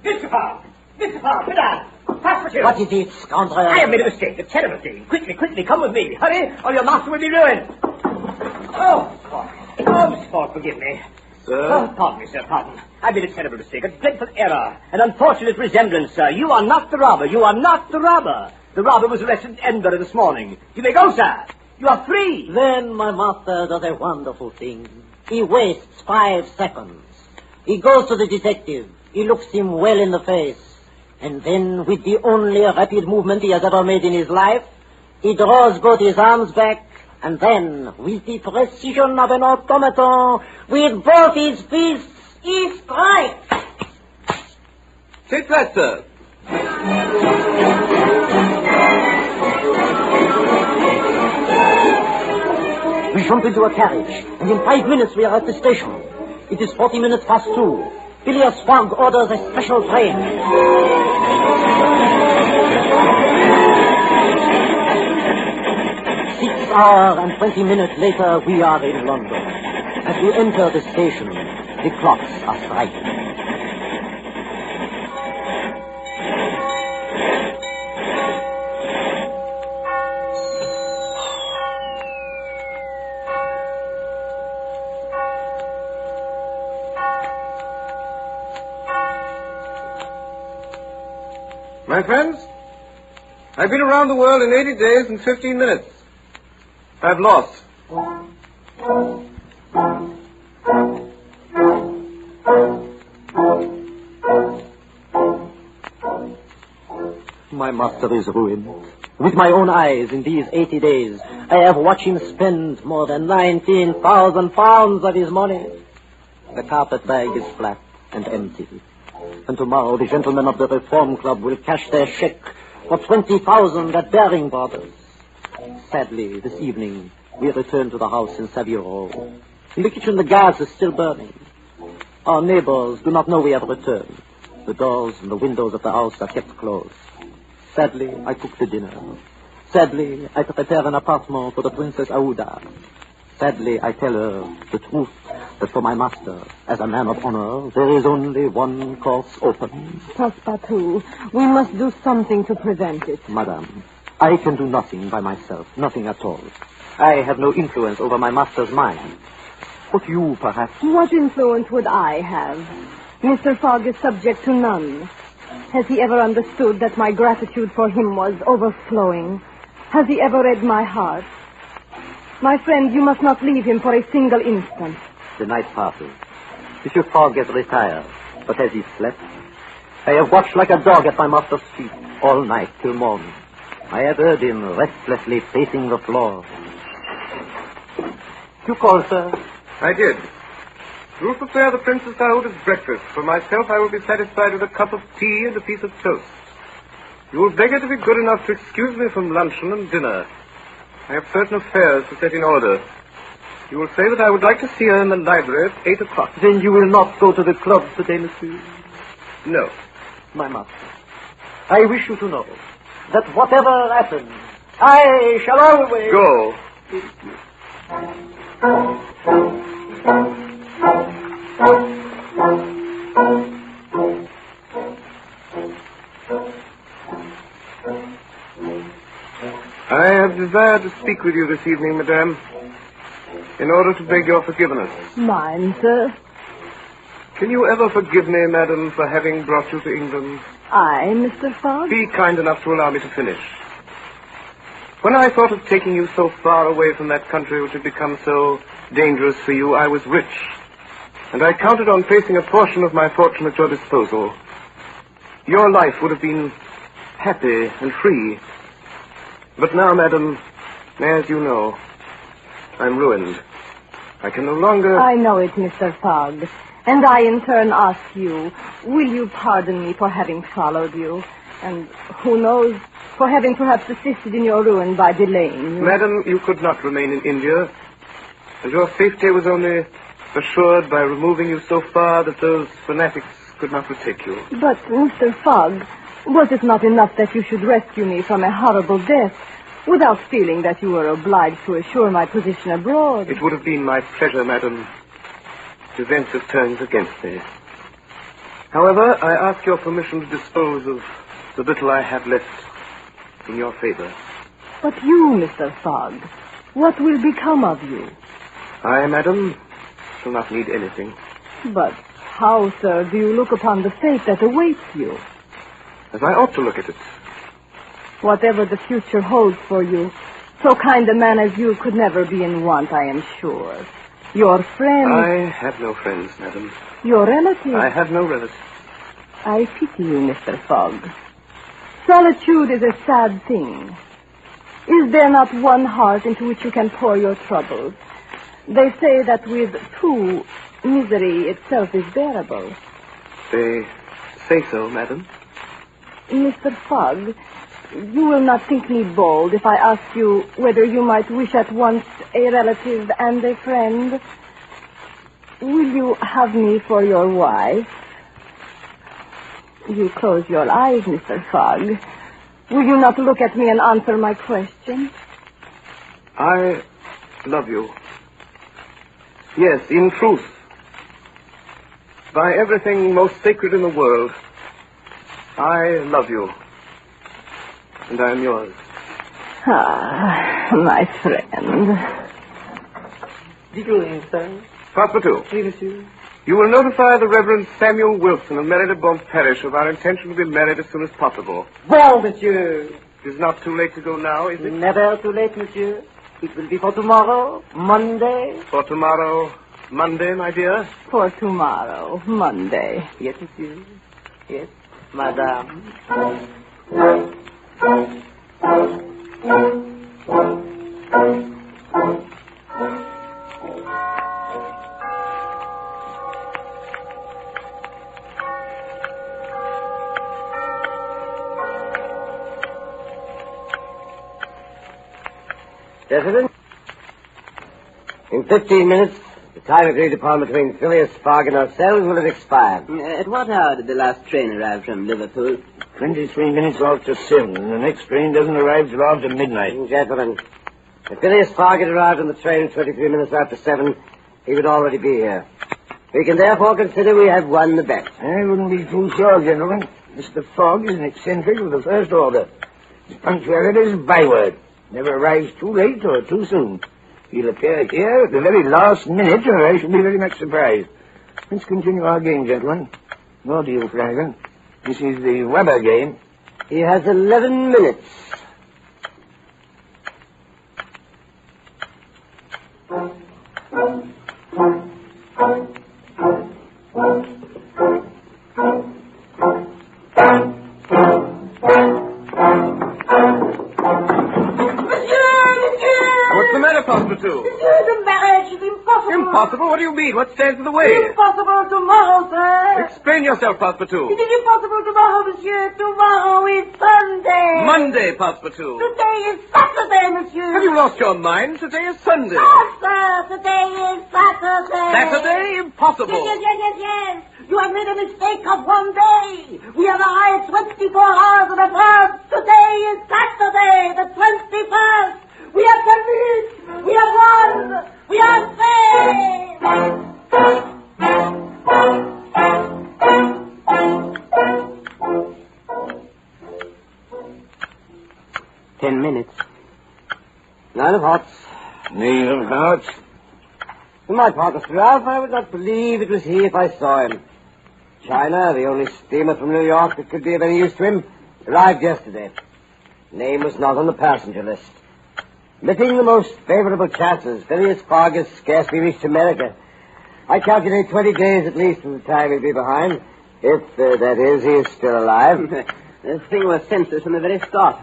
Mr. Fogg! Mr. Fogg, sit down! Pass the What is it, scoundrel? I have made a mistake, a terrible thing. Quickly, come with me. Hurry, or your master will be ruined. Oh, Mr. Fogg, forgive me. Sir? Oh, pardon me, sir, pardon. I made a terrible mistake, a dreadful error, an unfortunate resemblance, sir. You are not the robber. The robber was arrested in Edinburgh this morning. You may go, sir. You are free. Then my master does a wonderful thing. He wastes 5 seconds. He goes to the detective. He looks him well in the face. And then, with the only rapid movement he has ever made in his life, he draws both his arms back, and then, with the precision of an automaton, with both his fists, he strikes. Take that, sir. We jump into a carriage, and in 5 minutes we are at the station. It is 40 minutes past 2. Phileas Fogg orders a special train. 6 hours and 20 minutes later, we are in London. As we enter the station, the clocks are striking. My friends, I've been around the world in 80 days and 15 minutes. I've lost. My master is ruined. With my own eyes, in these 80 days, I have watched him spend more than 19,000 pounds of his money. The carpet bag is flat and empty. And tomorrow the gentlemen of the Reform Club will cash their cheque for 20,000 at Baring Brothers. Sadly, this evening, we return to the house in Savile Row. In the kitchen, the gas is still burning. Our neighbors do not know we have returned. The doors and the windows of the house are kept closed. Sadly, I cook the dinner. Sadly, I prepare an apartment for the Princess Aouda. Sadly, I tell her the truth, that for my master, as a man of honor, there is only one course open. Passepartout, we must do something to prevent it. Madame, I can do nothing by myself, nothing at all. I have no influence over my master's mind. But you, perhaps... What influence would I have? Mr. Fogg is subject to none. Has he ever understood that my gratitude for him was overflowing? Has he ever read my heart? My friend, you must not leave him for a single instant. The night passes. Monsieur Fogg has retired, but has he slept? I have watched like a dog at my master's feet all night till morning. I have heard him restlessly pacing the floor. You called, sir? I did. You will prepare the Princess Aouda's breakfast. For myself, I will be satisfied with a cup of tea and a piece of toast. You will beg her to be good enough to excuse me from luncheon and dinner. I have certain affairs to set in order. You will say that I would like to see her in the library at 8 o'clock. Then you will not go to the club today, monsieur? No. My master, I wish you to know that whatever happens, I shall always... Go. I have desired to speak with you this evening, madame, in order to beg your forgiveness. Mine, sir. Can you ever forgive me, madam, for having brought you to England? I, Mr. Fogg? Be kind enough to allow me to finish. When I thought of taking you so far away from that country which had become so dangerous for you, I was rich, and I counted on placing a portion of my fortune at your disposal. Your life would have been happy and free. But now, madam, as you know, I'm ruined. I can no longer... I know it, Mr. Fogg. And I, in turn, ask you, will you pardon me for having followed you? And who knows, for having perhaps assisted in your ruin by delaying you? Madam, you could not remain in India, and your safety was only assured by removing you so far that those fanatics could not retake you. But, Mr. Fogg, was it not enough that you should rescue me from a horrible death without feeling that you were obliged to assure my position abroad? It would have been my pleasure, madam. Events have turned against me. However, I ask your permission to dispose of the little I have left in your favor. But you, Mr. Fogg, what will become of you? I, madam, shall not need anything. But how, sir, do you look upon the fate that awaits you? As I ought to look at it. Whatever the future holds for you, so kind a man as you could never be in want, I am sure. Your friend... I have no friends, madam. Your relative... I have no relatives. I pity you, Mr. Fogg. Solitude is a sad thing. Is there not one heart into which you can pour your troubles? They say that with two, misery itself is bearable. They say so, madam. Mr. Fogg, you will not think me bold if I ask you whether you might wish at once a relative and a friend. Will you have me for your wife? You close your eyes, Mr. Fogg. Will you not look at me and answer my question? I love you. Yes, in truth. By everything most sacred in the world, I love you. And I am yours. Ah, my friend. Did you ring, sir? Passepartout. Oui, monsieur. You will notify the Reverend Samuel Wilson of Marylebone Parish of our intention to be married as soon as possible. Well, monsieur. It is not too late to go now, is it? Never too late, monsieur. It will be for tomorrow, Monday. For tomorrow, Monday, my dear? For tomorrow, Monday. Yes, monsieur. Yes, madame. Gentlemen, in 15 minutes, the time agreed upon between Phileas Fogg and ourselves will have expired. At what hour did the last train arrive from Liverpool? 23 minutes after 7, and the next train doesn't arrive till after midnight. Gentlemen, if Phileas Fogg had arrived on the train 23 minutes after 7, he would already be here. We can therefore consider we have won the bet. I wouldn't be too sure, gentlemen. Mr. Fogg is an eccentric of the first order. His punctuality is a byword. Never arrives too late or too soon. He'll appear here at the very last minute, or I shall be very much surprised. Let's continue our game, gentlemen. Nor do you, Flanagan. This is the rubber game. He has 11 minutes. Impossible? What do you mean? What stands in the way? Impossible tomorrow, sir. Explain yourself, Passepartout. It is impossible tomorrow, monsieur. Tomorrow is Sunday. Monday, Passepartout. Today is Saturday, monsieur. Have you lost your mind? Today is Sunday. Oh, sir, today is Saturday. Saturday? Impossible. Yes. You have made a mistake of one day. We have a high 24 hours in advance. Today is Saturday, the 21st. We have convinced. We have won. We are saved. 10 minutes. 9 of hearts. 9 of hearts. For my part, Mr. Ralph, I would not believe it was he if I saw him. China, the only steamer from New York that could be of any use to him, arrived yesterday. Name was not on the passenger list. Admitting the most favorable chances, Phileas Fogg has scarcely reached America. I calculate 20 days at least from the time he'll be behind. If, that is, he is still alive. The thing was senseless from the very start.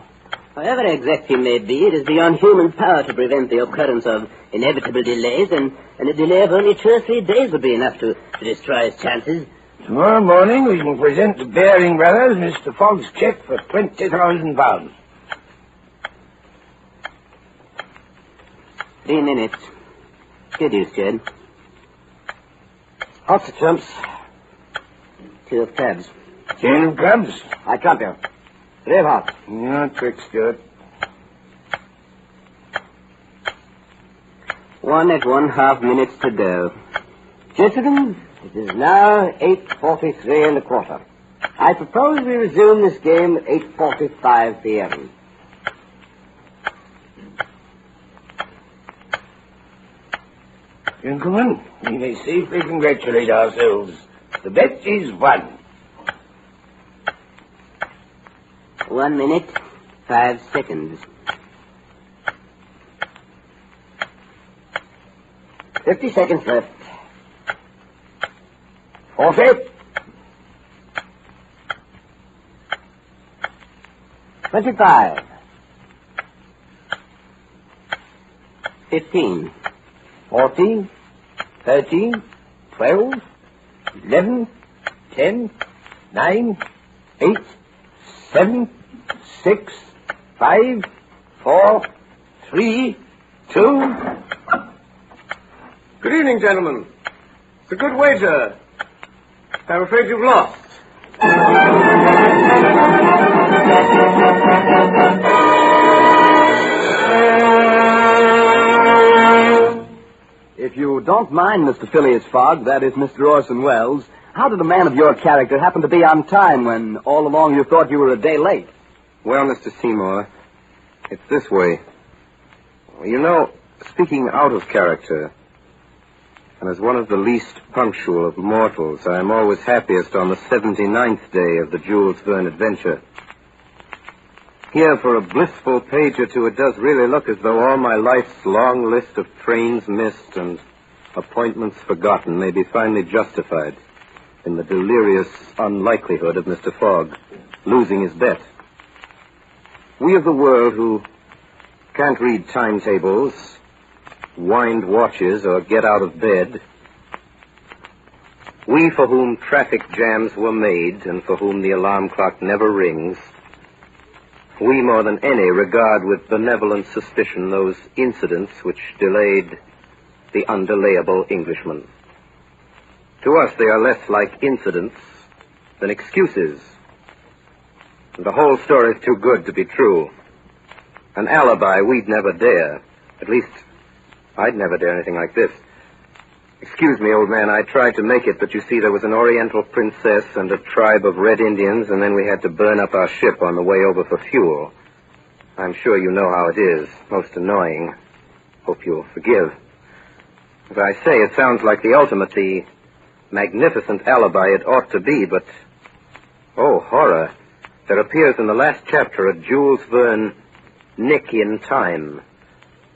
However exact he may be, it is beyond human power to prevent the occurrence of inevitable delays, and a delay of only 2 or 3 days would be enough to destroy his chances. Tomorrow morning we will present to Baring Brothers Mr. Fogg's cheque for £20,000. 3 minutes. Good use, Jed. Hearts of trumps. 2 of clubs. 10 of clubs. I trump you. 3 of hearts. Your trick, Stuart. 1 at 1/2 minutes to go. Gentlemen, it is now 8:43 1/4. I propose we resume this game at 8:45 p.m. Gentlemen, we may safely congratulate ourselves. The bet is won. 1 minute, 5 seconds. 50 seconds left. 40. 25. 15. 14, 13, 12, 11, 10, 9, 8, 7, 6, 5, 4, 3, 2. Good evening, gentlemen. It's a good wager. I'm afraid you've lost. If you don't mind, Mr. Phileas Fogg, that is Mr. Orson Welles, how did a man of your character happen to be on time when all along you thought you were a day late? Well, Mr. Seymour, it's this way. You know, speaking out of character, and as one of the least punctual of mortals, I am always happiest on the 79th day of the Jules Verne adventure. Here, for a blissful page or two, it does really look as though all my life's long list of trains missed and appointments forgotten may be finally justified in the delirious unlikelihood of Mr. Fogg losing his bet. We of the world who can't read timetables, wind watches, or get out of bed, we for whom traffic jams were made and for whom the alarm clock never rings, we more than any regard with benevolent suspicion those incidents which delayed the undelayable Englishman. To us, they are less like incidents than excuses. The whole story's too good to be true. An alibi we'd never dare. At least, I'd never dare anything like this. Excuse me, old man, I tried to make it, but you see, there was an Oriental princess and a tribe of Red Indians, and then we had to burn up our ship on the way over for fuel. I'm sure you know how it is. Most annoying. Hope you'll forgive. As I say, it sounds like the ultimate, the magnificent alibi it ought to be, but, oh, horror. There appears in the last chapter a Jules Verne nick in time.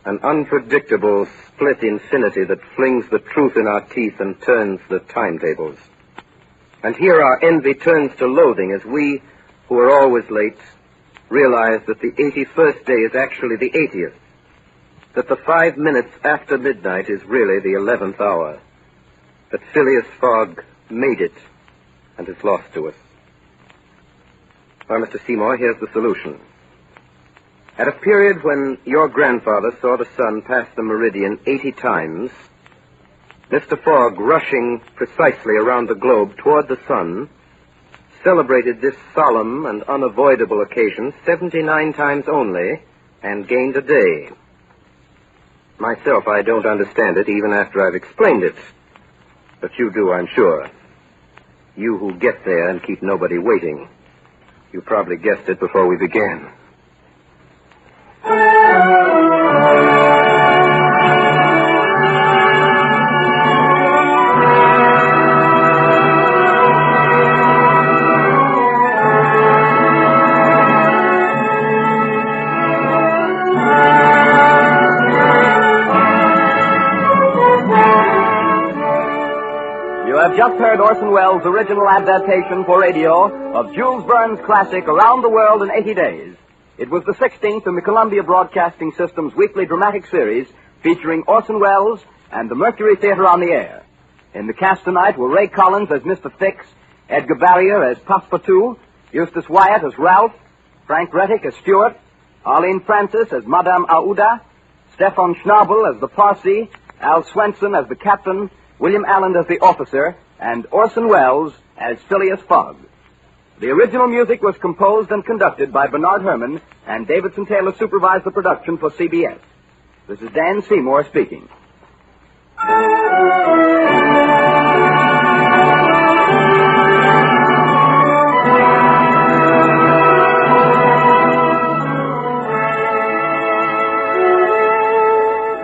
An unpredictable split infinity that flings the truth in our teeth and turns the timetables. And here our envy turns to loathing as we, who are always late, realize that the 81st day is actually the 80th. that the 5 minutes after midnight is really the 11th hour, that Phileas Fogg made it and is lost to us. Well, Mr. Seymour, here's the solution. At a period when your grandfather saw the sun pass the meridian 80 times, Mr. Fogg, rushing precisely around the globe toward the sun, celebrated this solemn and unavoidable occasion 79 times only and gained a day. Myself, I don't understand it even after I've explained it. But you do, I'm sure. You who get there and keep nobody waiting. You probably guessed it before we began. You have just heard Orson Welles' original adaptation for radio of Jules Verne's classic Around the World in 80 Days. It was the 16th in the Columbia Broadcasting System's weekly dramatic series featuring Orson Welles and the Mercury Theater on the air. In the cast tonight were Ray Collins as Mr. Fix, Edgar Barrier as Passepartout, Eustace Wyatt as Ralph, Frank Rettick as Stuart, Arlene Francis as Madame Aouda, Stefan Schnabel as the Parsi, Al Swenson as the Captain, William Allen as the officer, and Orson Welles as Phileas Fogg. The original music was composed and conducted by Bernard Herrmann, and Davidson Taylor supervised the production for CBS. This is Dan Seymour speaking.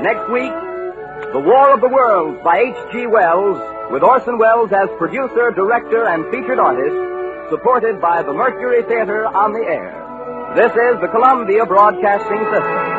Next week, The War of the Worlds by H.G. Wells, with Orson Welles as producer, director, and featured artist, supported by the Mercury Theater on the air. This is the Columbia Broadcasting System.